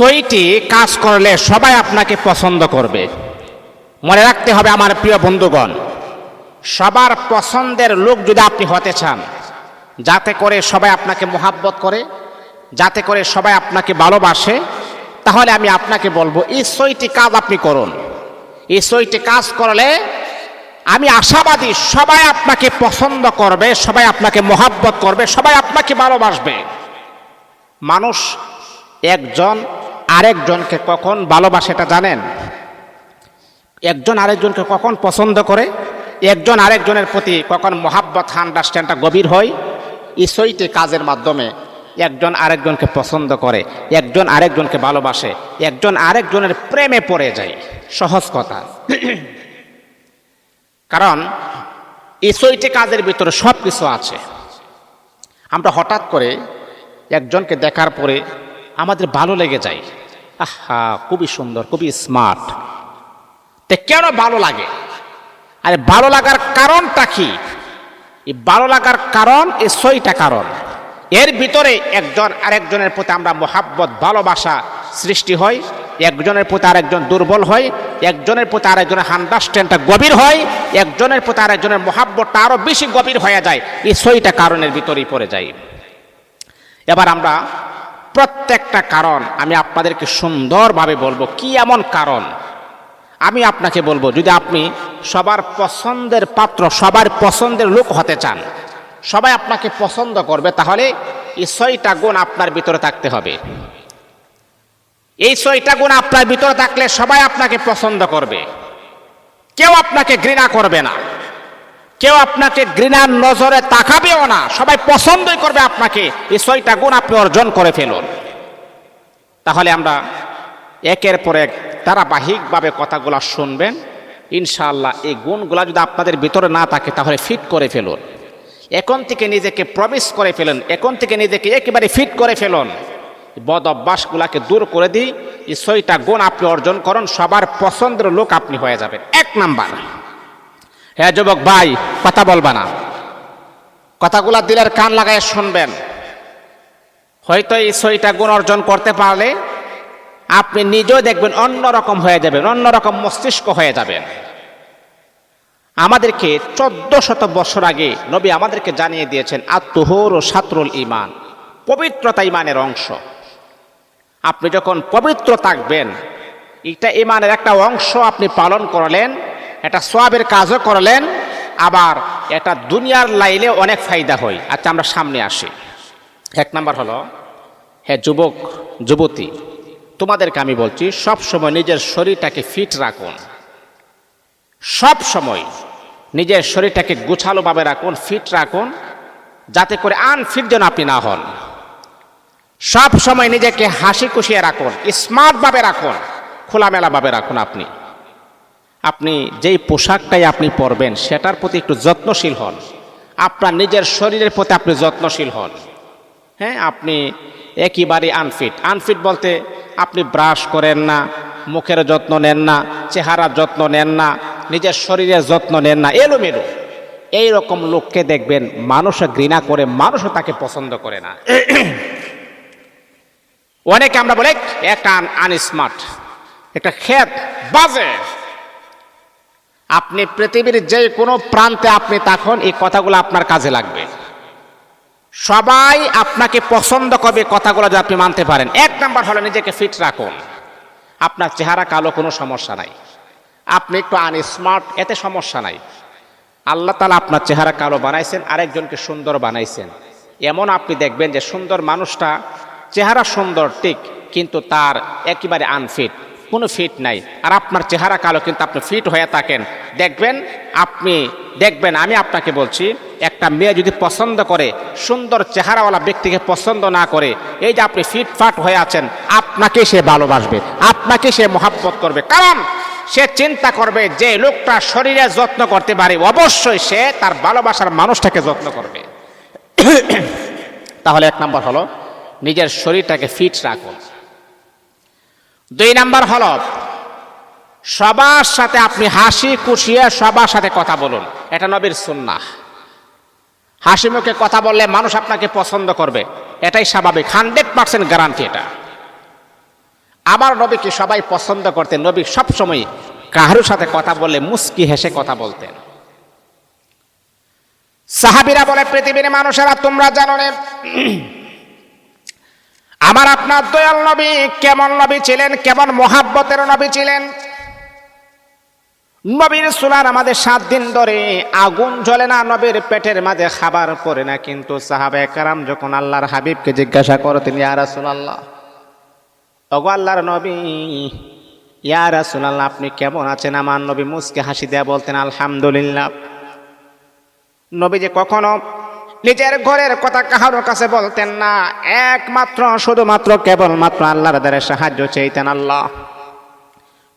ছয়টি কাজ করলে সবাই আপনাকে পছন্দ করবে। মনে রাখতে হবে আমার প্রিয় বন্ধুগণ, সবার পছন্দের লোক যদি আপনি হতে চান, যাতে করে সবাই আপনাকে মোহাব্বত করে, যাতে করে সবাই আপনাকে ভালোবাসে, তাহলে আমি আপনাকে বলবো এই ছয়টি কাজ আপনি করুন। এই ছয়টি কাজ করলে আমি আশাবাদী সবাই আপনাকে পছন্দ করবে, সবাই আপনাকে মোহাব্বত করবে, সবাই আপনাকে ভালোবাসবে। মানুষ একজন আরেকজনকে কখন ভালোবাসে এটা জানেন? একজন আরেকজনকে কখন পছন্দ করে, একজন আরেকজনের প্রতি কখন মোহাব্বত আন্ডারস্ট্যান্ডটা গভীর হয়, এই ছয়টি কাজের মাধ্যমে একজন আরেকজনকে পছন্দ করে, একজন আরেকজনকে ভালোবাসে, একজন আরেকজনের প্রেমে পড়ে যায়। সহজ কথা। কারণ এই ছয়টি কাজের ভিতরে সব কিছু আছে। আমরা হঠাৎ করে একজনকে দেখার পরে আমাদের ভালো লেগে যায়, আহা খুবই সুন্দর, খুবই স্মার্ট। তে কেন ভালো লাগে? আরে ভালো লাগার কারণটা কি? এই ভালো লাগার কারণ এই ছয়টা কারণ। এর ভিতরে একজন আরেকজনের প্রতি আমরা মোহাব্বত ভালোবাসা সৃষ্টি হয়, একজনের প্রতি আরেকজন দুর্বল হয়, একজনের প্রতি আরেকজনের আন্ডারস্ট্যান্ডটা গভীর হয়, একজনের প্রতি আরেকজনের মোহাব্বতটা আরো বেশি গভীর হয়ে যায়। এই ছয়টা কারণের ভিতরেই পড়ে যায়। এবার আমরা প্রত্যেকটা কারণ আমি আপনাদেরকে সুন্দরভাবে বলবো। কি এমন কারণ আমি আপনাকে বলবো, যদি আপনি সবার পছন্দের পাত্র, সবার পছন্দের লোক হতে চান, সবাই আপনাকে পছন্দ করবে, তাহলে এই ছয়টা গুণ আপনার ভিতরে থাকতে হবে। এই ছয়টা গুণ আপনার ভিতরে থাকলে সবাই আপনাকে পছন্দ করবে, কেউ আপনাকে ঘৃণা করবে না, কেউ আপনাকে ঘৃণার নজরে তাকাবেও না, সবাই পছন্দই করবে আপনাকে। এই ছয়টা গুণ আপনি অর্জন করে ফেলুন। তাহলে আমরা একের পর এক ধারাবাহিকভাবে কথাগুলো শুনবেন। ইনশাআল্লাহ এই গুণগুলা যদি আপনাদের ভিতরে না থাকে তাহলে ফিট করে ফেলুন। এখন থেকে নিজেকে প্রমিস করে ফেলুন, এখন থেকে নিজেকে একেবারে ফিট করে ফেলুন। বদ অভ্যাসগুলাকে দূর করে দিই, এই ছয়টা গুণ আপনি অর্জন করুন, সবার পছন্দের লোক আপনি হয়ে যাবেন। এক নাম্বার, হ্যাঁ যুবক ভাই কথা বলবা না, কথাগুলা দিলের কান লাগায় শুনবেন। হয়তো এই ছয়টা গুণ অর্জন করতে পারলে আপনি নিজেও দেখবেন অন্যরকম হয়ে যাবেন, অন্যরকম মস্তিষ্ক হয়ে যাবেন। আমাদেরকে 1400 বছর আগে নবী আমাদেরকে জানিয়ে দিয়েছেন আত-তুহুর ও শাতরুল ঈমান, পবিত্রতা ঈমানের অংশ। আপনি যখন পবিত্র থাকবেন, এটা ঈমানের একটা অংশ আপনি পালন করলেন, এটা সওয়াবের কাজও করলেন, আবার এটা দুনিয়ার লাইলে অনেক ফায়দা হয়। আচ্ছা আমরা সামনে আসি। এক নাম্বার হলো, হ্যাঁ যুবক যুবতী তোমাদেরকে আমি বলছি, সব সময় নিজের শরীরটাকে ফিট রাখুন, সব সময় নিজের শরীরটাকে গোছালোভাবে রাখুন, ফিট রাখুন, যাতে করে আনফিট যেন আপনি না হন। সব সময় নিজেকে হাসি খুশিয়ে রাখুন, স্মার্টভাবে রাখুন, খোলামেলাভাবে রাখুন। আপনি যেই পোশাকটাই আপনি পরবেন সেটার প্রতি একটু যত্নশীল হন, আপনার নিজের শরীরের প্রতি আপনি যত্নশীল হন। হ্যাঁ, আপনি একেবারে আনফিট বলতে আপনি ব্রাশ করেন না, মুখের যত্ন নেন না, চেহারার যত্ন নেন না, নিজের শরীরের যত্ন নেন না, এলোমেলো। এইরকম লোককে দেখবেন মানুষও ঘৃণা করে, মানুষও তাকে পছন্দ করে না। অনেকে আমরা বলে একটা আনস্মার্ট, একটা খেত বাজে। আপনি পৃথিবীর যে কোনো প্রান্তে আপনি তখন এই কথাগুলো আপনার কাজে লাগবে। সবাই আপনাকে পছন্দ করবে কথাগুলো যদি আপনি মানতে পারেন। এক নাম্বার হলো নিজেকে ফিট রাখুন। আপনার চেহারা কালো কোনো সমস্যা নাই, আপনি একটু আনস্মার্ট এতে সমস্যা নাই। আল্লাহ তাআলা আপনার চেহারা কালো বানাইছেন, আরেকজনকে সুন্দর বানাইছেন। এমন আপনি দেখবেন যে সুন্দর মানুষটা চেহারা সুন্দর ঠিক, কিন্তু তার একেবারে আনফিট, কোনো ফিট নাই। আর আপনার চেহারা কালো কিন্তু আপনি ফিট হয়ে থাকেন, দেখবেন আমি আপনাকে বলছি, একটা মেয়ে যদি পছন্দ করে, সুন্দর চেহারাওয়ালা ব্যক্তিকে পছন্দ না করে, এই যে আপনি ফিটফাট হয়ে আছেন, আপনাকে সে ভালোবাসবে, আপনাকে সে মহাব্বত করবে। কারণ সে চিন্তা করবে যে লোকটা শরীরে যত্ন করতে পারে, অবশ্যই সে তার ভালোবাসার মানুষটাকে যত্ন করবে। তাহলে এক নাম্বার হলো নিজের শরীরটাকে ফিট রাখুন। দুই নাম্বার হলো সবার সাথে আপনি হাসি খুশিয়ে সবার সাথে কথা বলুন। এটা নবীর সুন্নাহ। হাসি মুখে কথা বললে মানুষ আপনাকে পছন্দ করবে, এটাই স্বাভাবিক, 100% গ্যারান্টি এটা। আমার নবীকে সবাই পছন্দ করতেন। নবী সবসময় কারোর সাথে কথা বললে মুস্কি হেসে কথা বলতেন। সাহাবীরা বলে, পৃথিবীর মানুষেরা তোমরা জানো না আমার আপনার দয়াল নবী কেমন নবী ছিলেন, কেমন মহাব্বতের নবী ছিলেন। নবীর চুলার আমাদের 7 দিন ধরে আগুন জ্বলে না, নবীর পেটের মাঝে খাবার পড়ে না। কিন্তু সাহাবায়ে কেরাম যখন আল্লাহর হাবিবকে জিজ্ঞাসা করতেন, ইয়া রাসূলুল্লাহ, ওগো আল্লাহর নবী, ইয়া রাসূলুল্লাহ আপনি কেমন আছেন? আমার নবী মুস্কি হাসি দেয়া বলতেন আলহামদুলিল্লাহ। নবী যে কখনো নিজের ঘরের কথা কারোর কাছে বলতেন না, একমাত্র শুধুমাত্র কেবলমাত্র আল্লাহর দ্বারা সাহায্য চাইতেন। আল্লাহ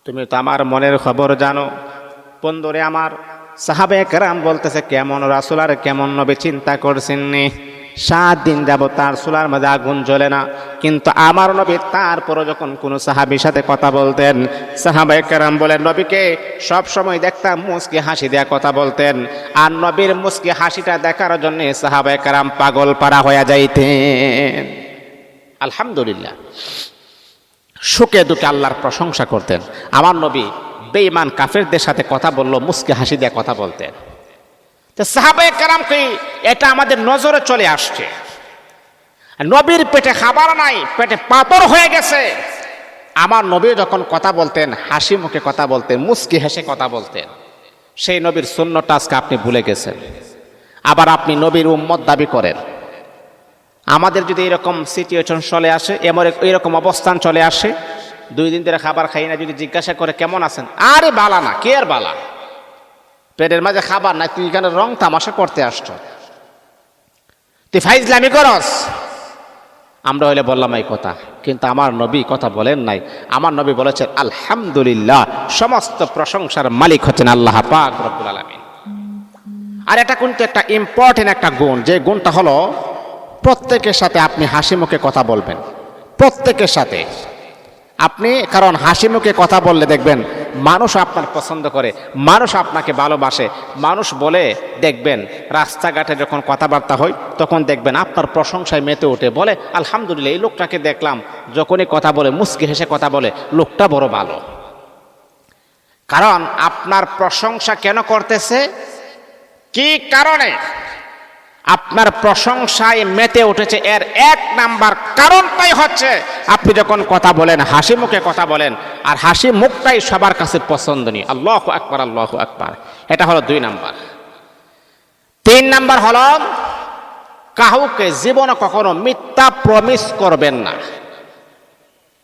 তুমি তো আমার মনের খবর জানো। বন্ধুরে আমার, সাহাবায়ে কেরাম বলতেছে কেমন রাসূল আর কেমন নবী চিন্তা করছেন নি। 7 দিন যাব তার চুলার মধ্যে আগুন জ্বলে না, কিন্তু আমার নবী তারপরও যখন কোনো সাহাবীর সাথে কথা বলতেন, সাহাবায়ে কেরাম বলেন নবীকে সব সময় দেখতাম মুস্কি হাসি দেয়া কথা বলতেন। আর নবীর মুস্কি হাসিটা দেখার জন্য সাহাবায়ে কেরাম পাগল পারা হয়ে যাইতেন। আলহামদুলিল্লাহ, সুখে দুঃখে আল্লাহর প্রশংসা করতেন। আমার নবী বেঈমান কাফেরদের সাথে কথা বললো মুস্কি হাসি দিয়ে কথা বলতেন। তো সাহাবায়ে কেরামকে এটা আমাদের নজরে চলে আসছে। নবীর পেটে খাবার নাই, পেটে পাথর হয়ে গেছে। আমার নবী যখন কথা বলতেন হাসি মুখে কথা বলতেন, মুস্কি হেসে কথা বলতেন। সেই নবীর সুন্নতটা আজকে আপনি ভুলে গেছেন। আবার আপনি নবীর উম্মত দাবি করেন। আমাদের যদি এরকম সিচুয়েশন চলে আসে, এরকম অবস্থান চলে আসে, 2 দিন ধরে খাবার খাই না, যদি জিজ্ঞাসা করে কেমন আছেন, আরে বালা না, কে আর বালা, পেটের মাঝে খাবার নাই, তুই এখানে রং তামাশা করতে আসছ, তুই ফাইজলামি করস। আমরা হইলে বললাম এই কথা, কিন্তু আমার নবী কথা বলেন নাই। আমার নবী বলেছেন আলহামদুলিল্লাহ, সমস্ত প্রশংসার মালিক হচ্ছেন আল্লাহ পাক রব্বুল আলামিন। আর এটা কিন্তু একটা ইম্পর্টেন্ট একটা গুণ, যে গুণটা হলো প্রত্যেকের সাথে আপনি হাসি মুখে কথা বলবেন, প্রত্যেকের সাথে আপনি। কারণ হাসি মুখে কথা বললে দেখবেন মানুষ আপনার পছন্দ করে, মানুষ আপনাকে ভালোবাসে। মানুষ বলে দেখবেন রাস্তাঘাটে যখন কথাবার্তা হয় তখন দেখবেন আপনার প্রশংসায় মেতে ওঠে, বলে আলহামদুলিল্লাহ, এই লোকটাকে দেখলাম যখনই কথা বলে মুস্কি হেসে কথা বলে, লোকটা বড় ভালো। কারণ আপনার প্রশংসা কেন করতেছে, কি কারণে আপনার প্রশংসায় মেতে উঠেছে, এর 1 নাম্বার কারণটাই হচ্ছে আপনি যখন কথা বলেন হাসি মুখে কথা বলেন, আর হাসি মুখটাই সবার কাছে পছন্দনীয়। আল্লাহু আকবার, আল্লাহু আকবার। এটা হলো 2 নাম্বার। 3 নাম্বার হলো কাউকে জীবনে কখনো মিথ্যা প্রমিস করবেন না।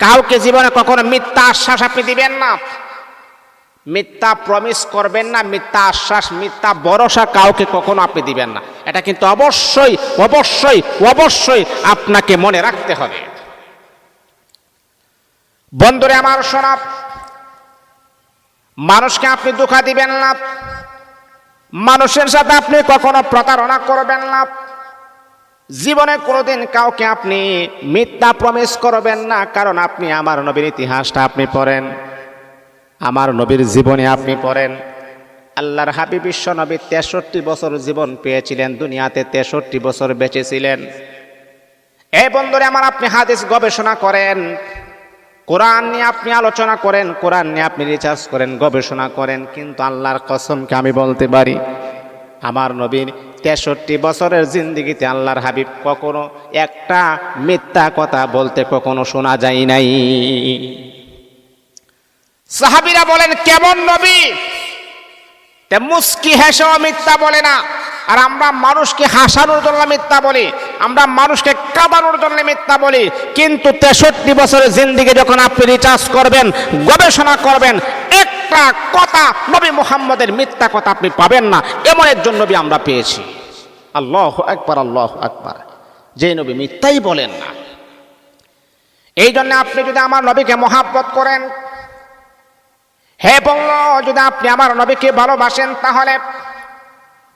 কাউকে জীবনে কখনো মিথ্যা আশ্বাস আপনি দিবেন না, মিথ্যা প্রমিস করবেন না, মিথ্যা আশ্বাস, মিথ্যা ভরসা কাউকে কখনো আপনি দিবেন না। এটা কিন্তু অবশ্যই অবশ্যই অবশ্যই আপনাকে মনে রাখতে হবে। বন্ধুরে আমার শোনা, মানুষকে আপনি ধোঁকা দিবেন না, মানুষের সাথে আপনি কখনো প্রতারণা করবেন না, জীবনে কোনোদিন কাউকে আপনি মিথ্যা প্রমিস করবেন না। কারণ আপনি আমার নবীর ইতিহাসটা আপনি পড়েন, আমার নবীর জীবনে আপনি পড়েন, আল্লাহর হাবিব বিশ্ব নবী 63 বছর জীবন পেয়েছিলেন, দুনিয়াতে 63 বছর বেঁচে ছিলেন। এই বন্ধুরে আমার, আপনি হাদিস গবেষণা করেন, কোরআন নিয়ে আপনি আলোচনা করেন, কোরআন নিয়ে আপনি রিসার্চ করেন, গবেষণা করেন, কিন্তু আল্লাহর কসমকে আমি বলতে পারি আমার নবীর 63 বছরের জিন্দেগিতে আল্লাহর হাবিব কখনো একটা মিথ্যা কথা বলতে কখনো শোনা যায় নাই। সাহাবীরা বলেন কেমন নবী, তে মুস্কি হেসেও মিথ্যা বলে না। আর আমরা মানুষকে হাসানোর জন্য মিথ্যা বলি, আমরা মানুষকে কাঁদানোর জন্য মিথ্যা বলি। কিন্তু 63 বছরের জিন্দেগি যখন আপনি রিসার্চ করবেন, গবেষণা করবেন, একটা কথা নবী মুহাম্মদের মিথ্যা কথা আপনি পাবেন না। এমন একজন নবী আমরা পেয়েছি। আল্লাহু আকবার, আল্লাহু আকবার। যে নবী মিথ্যাই বলেন না। এই জন্য আপনি যদি আমার নবীকে মহাব্বত করেন, হে বলল, যদি আপনি আমার নবীকে ভালোবাসেন, তাহলে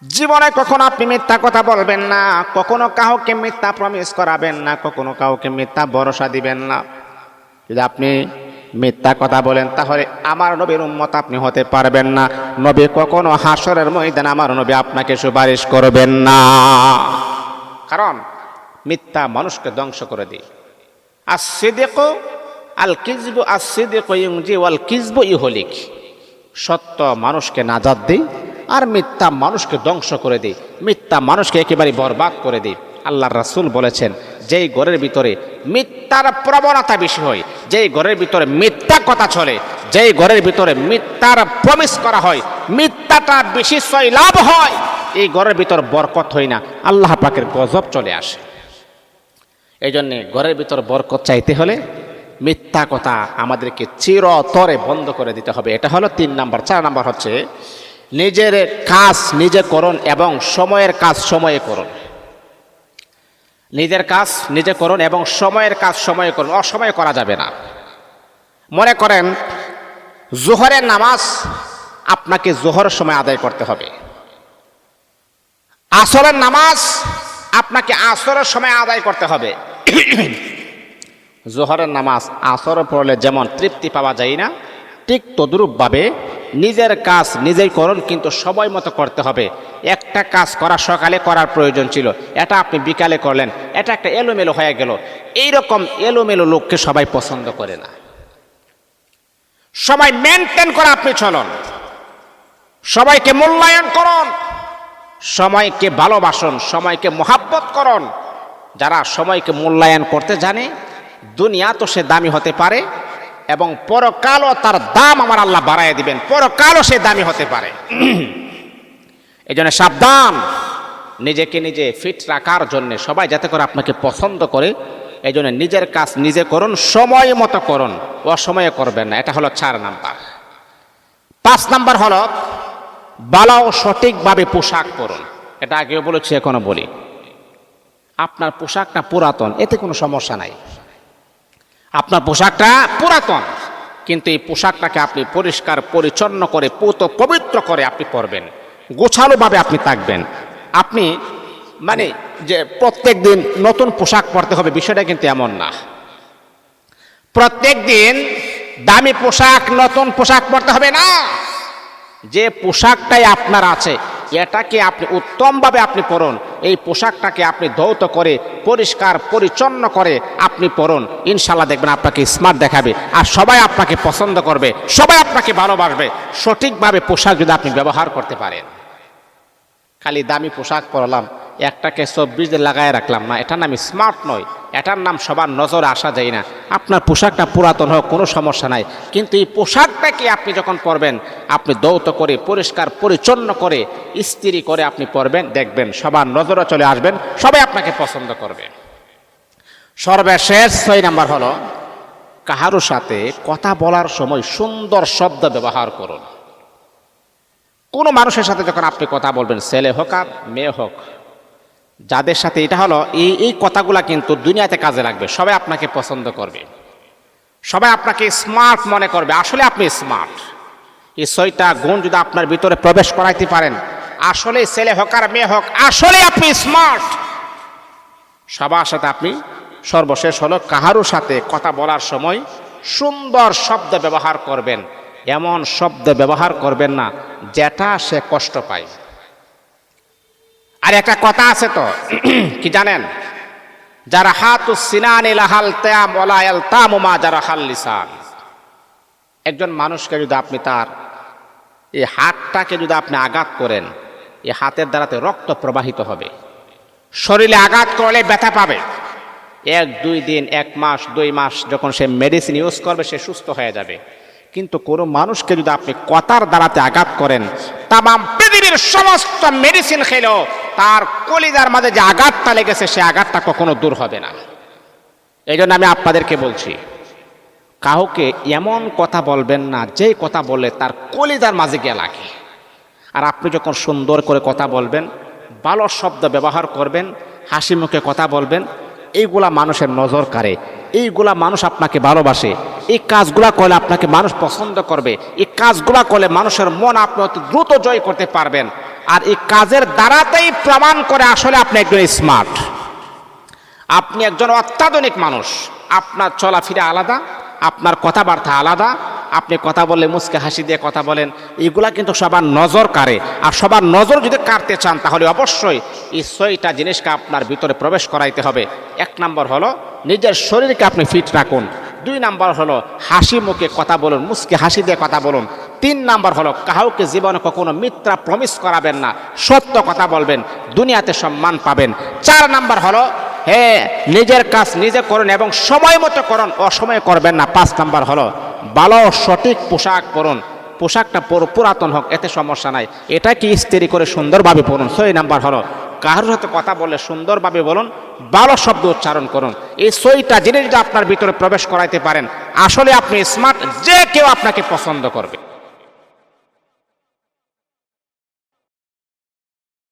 জীবনে কখনো আপনি মিথ্যা কথা বলবেন না, কখনো কাউকে মিথ্যা প্রমিস করাবেন না, কখনো কাউকে মিথ্যা ভরসা দিবেন না। যদি আপনি মিথ্যা কথা বলেন তাহলে আমার নবীর উম্মত আপনি হতে পারবেন না। নবী কখনো হাসরের ময়দানে আমার নবী আপনাকে সুপারিশ করবেন না। কারণ মিথ্যা মানুষকে ধ্বংস করে দেয়। আর সিদিকু আল কিযবু আস-সিদকু ইউনজি ওয়াল কিযবু ইহলিক। সত্য মানুষকে নাজাত দেয় আর মিথ্যা মানুষকে ধ্বংস করে দেয়, মিথ্যা মানুষকে একেবারে বরবাদ করে দেয়। আল্লাহর রাসূল বলেছেন, যেই ঘরের ভিতরে মিথ্যার প্রবণতা বেশি হয়, যেই ঘরের ভিতরে মিথ্যা কথা চলে, যেই ঘরের ভিতরে মিথ্যার প্রমিস করা হয়, মিথ্যাটা বেশি সয়লাভ হয়, এই ঘরের ভিতর বরকত হয় না, আল্লাহ পাকের গজব চলে আসে। এই জন্যে ঘরের ভিতর বরকত চাইতে হলে মিথ্যা কথা আমাদেরকে চিরতরে বন্ধ করে দিতে হবে। এটা হলো 3 নাম্বার। 4 নাম্বার হচ্ছে নিজের কাজ নিজে করুন এবং সময়ের কাজ সময়ে করুন। নিজের কাজ নিজে করুন এবং সময়ের কাজ সময়ে করুন, অসময়ে করা যাবে না। মনে করেন জোহরের নামাজ আপনাকে জোহরের সময় আদায় করতে হবে, আসরের নামাজ আপনাকে আসরের সময় আদায় করতে হবে। জোহরের নামাজ আসরে পড়লে যেমন তৃপ্তি পাওয়া যায় না, ঠিক তদ্রূপভাবে নিজের কাজ নিজেই করুন, কিন্তু সময় মতো করতে হবে। একটা কাজ করা সকালে করার প্রয়োজন ছিল, এটা আপনি বিকালে করলেন, এটা একটা এলোমেলো হয়ে গেল। এইরকম এলোমেলো লোককে সবাই পছন্দ করে না। সবাই মেনটেন করে আপনি চলুন, সবাইকে মূল্যায়ন করুন, সময়কে ভালোবাসুন, সময়কে মহাব্বত করুন। যারা সময়কে মূল্যায়ন করতে জানে, দুনিয়া তো সে দামি হতে পারে এবং পরকালও তার দাম আমার আল্লাহ বাড়ায় দিবেন, পরকালও সে দামি হতে পারে। এই জন্য সাবধান, নিজেকে নিজে ফিট রাখার জন্য সবাই যাতে করে আপনাকে পছন্দ করে, এই জন্য নিজের কাজ নিজে করুন, সময় মতো করুন, অসময়ে করবেন না। এটা হলো 4 নাম্বার। 5 নাম্বার হলো ভালো ও সঠিকভাবে পোশাক পরুন। এটা আগেও বলেছি, এখনো বলি, আপনার পোশাকটা পুরাতন এতে কোনো সমস্যা নাই। আপনার পোশাকটা পুরাতন, কিন্তু এই পোশাকটাকে আপনি পরিষ্কার পরিচ্ছন্ন করে পবিত্র করে আপনি পরবেন, গোছালোভাবে আপনি থাকবেন। আপনি মানে যে প্রত্যেক দিন নতুন পোশাক পরতে হবে, বিষয়টা কিন্তু এমন না। প্রত্যেক দিন দামি পোশাক নতুন পোশাক পরতে হবে না। যে পোশাকটাই আপনার আছে এটাকে আপনি উত্তমভাবে আপনি পরুন, এই পোশাকটাকে আপনি ধৌত করে পরিষ্কার পরিচ্ছন্ন করে আপনি পরুন, ইনশাল্লাহ দেখবেন আপনাকে স্মার্ট দেখাবে আর সবাই আপনাকে পছন্দ করবে, সবাই আপনাকে ভালোবাসবে। সঠিকভাবে পোশাক যদি আপনি ব্যবহার করতে পারেন। খালি দামি পোশাক পরলাম, একটাকে 24 দিন লাগায় রাখলাম না, এটার নাম স্মার্ট নয়, এটার নাম সবার নজরে আসা যায় না। আপনার পোশাকটা পুরাতন হোক কোনো সমস্যা নাই, কিন্তু এই পোশাকটাকে আপনি যখন পরবেন আপনি ধৌত করে পরিষ্কার পরিচ্ছন্ন করে ইস্ত্রি করে আপনি পরবেন, দেখবেন সবার নজরে চলে আসবেন, সবাই আপনাকে পছন্দ করবে। সর্বশেষ 6 নাম্বার হলো কাহারও সাথে কথা বলার সময় সুন্দর শব্দ ব্যবহার করুন। কোনো মানুষের সাথে যখন আপনি কথা বলবেন, ছেলে হোক আর মেয়ে হোক, যাদের সাথে, এটা হলো এই কথাগুলা কিন্তু দুনিয়াতে কাজে লাগবে, সবাই আপনাকে পছন্দ করবে, সবাই আপনাকে স্মার্ট মনে করবে, আসলে আপনি স্মার্ট। এই 6টা গুণ যদি আপনার ভিতরে প্রবেশ করাইতে পারেন, আসলে ছেলে হোক আর মেয়ে হোক, আসলে আপনি স্মার্ট। সবার সাথে আপনি, সর্বশেষ হলো কাহারও সাথে কথা বলার সময় সুন্দর শব্দ ব্যবহার করবেন, এমন শব্দ ব্যবহার করবেন না যেটা সে কষ্ট পায়। আর একটা কথা আছে তো, কি জানেন, যারা হাতুস সিনানি লাহাল তাম ওয়ালা ইয়ালতামু মা যারা হাল লিসান। একজন মানুষকে যদি আপনি তার এই হাতটাকে যদি আপনি আঘাত করেন, এই হাতের দ্বারাতে রক্ত প্রবাহিত হবে, শরীরে আঘাত করলে ব্যথা পাবে। 1-2 দিন, 1 মাস, 2 মাস যখন সে মেডিসিন ইউজ করবে সে সুস্থ হয়ে যাবে। কিন্তু কোনো মানুষকে যদি আপনি কথার দ্বারাতে আঘাত করেন, তামাম পৃথিবীর সমস্ত মেডিসিন খেলেও তার কলিজার মাঝে যে আঘাতটা লেগেছে সে আঘাতটা কখনো দূর হবে না। এই জন্য আমি আপনাদেরকে বলছি, কাউকে এমন কথা বলবেন না যে কথা বললে তার কলিজার মাঝে গিয়ে লাগে। আর আপনি যখন সুন্দর করে কথা বলবেন, ভালো শব্দ ব্যবহার করবেন, হাসি মুখে কথা বলবেন, এইগুলা মানুষের নজর কাড়ে, এইগুলা মানুষ আপনাকে ভালোবাসে, এই কাজগুলা করলে আপনাকে মানুষ পছন্দ করবে, এই কাজগুলা করলে মানুষের মন আপনি অতি দ্রুত জয় করতে পারবেন। আর এই কাজের দ্বারাতেই প্রমাণ করে আসলে আপনি একজন স্মার্ট, আপনি একজন অত্যাধুনিক মানুষ। আপনার চলাফেরা আলাদা, আপনার কথাবার্তা আলাদা, আপনি কথা বললে মুচকে হাসি দিয়ে কথা বলেন, এগুলা কিন্তু সবার নজর কাড়ে। আর সবার নজর যদি কাড়তে চান তাহলে অবশ্যই এই 6টা জিনিসকে আপনার ভিতরে প্রবেশ করাইতে হবে। 1 নম্বর হলো নিজের শরীরকে আপনি ফিট রাখুন, 2 নাম্বার হলো হাসি মুখে কথা বলুন, মুচকি হাসি দিয়ে কথা বলুন। 3 নাম্বার হলো কাউকে জীবনে কখনো মিথ্যা প্রমিস করাবেন না, সত্য কথা বলবেন, দুনিয়াতে সম্মান পাবেন। 4 নাম্বার হলো নিজের কাজ নিজে করুন এবং সময় মতো করুন, অসময়ে করবেন না। 5 নাম্বার হলো ভালো সঠিক পোশাক পরুন, পোশাকটা পুরাতন হোক এতে সমস্যা নাই, এটা কি ইস্ত্রি করে সুন্দরভাবে পরুন। 6 নাম্বার হলো কারোর সাথে কথা বললে সুন্দরভাবে বলুন, ভালো শব্দ উচ্চারণ করুন। এই 6টা জিনিস যদি আপনার ভিতরে প্রবেশ করাইতে পারেন, আসলে আপনি স্মার্ট, যে কেউ আপনাকে পছন্দ করবে।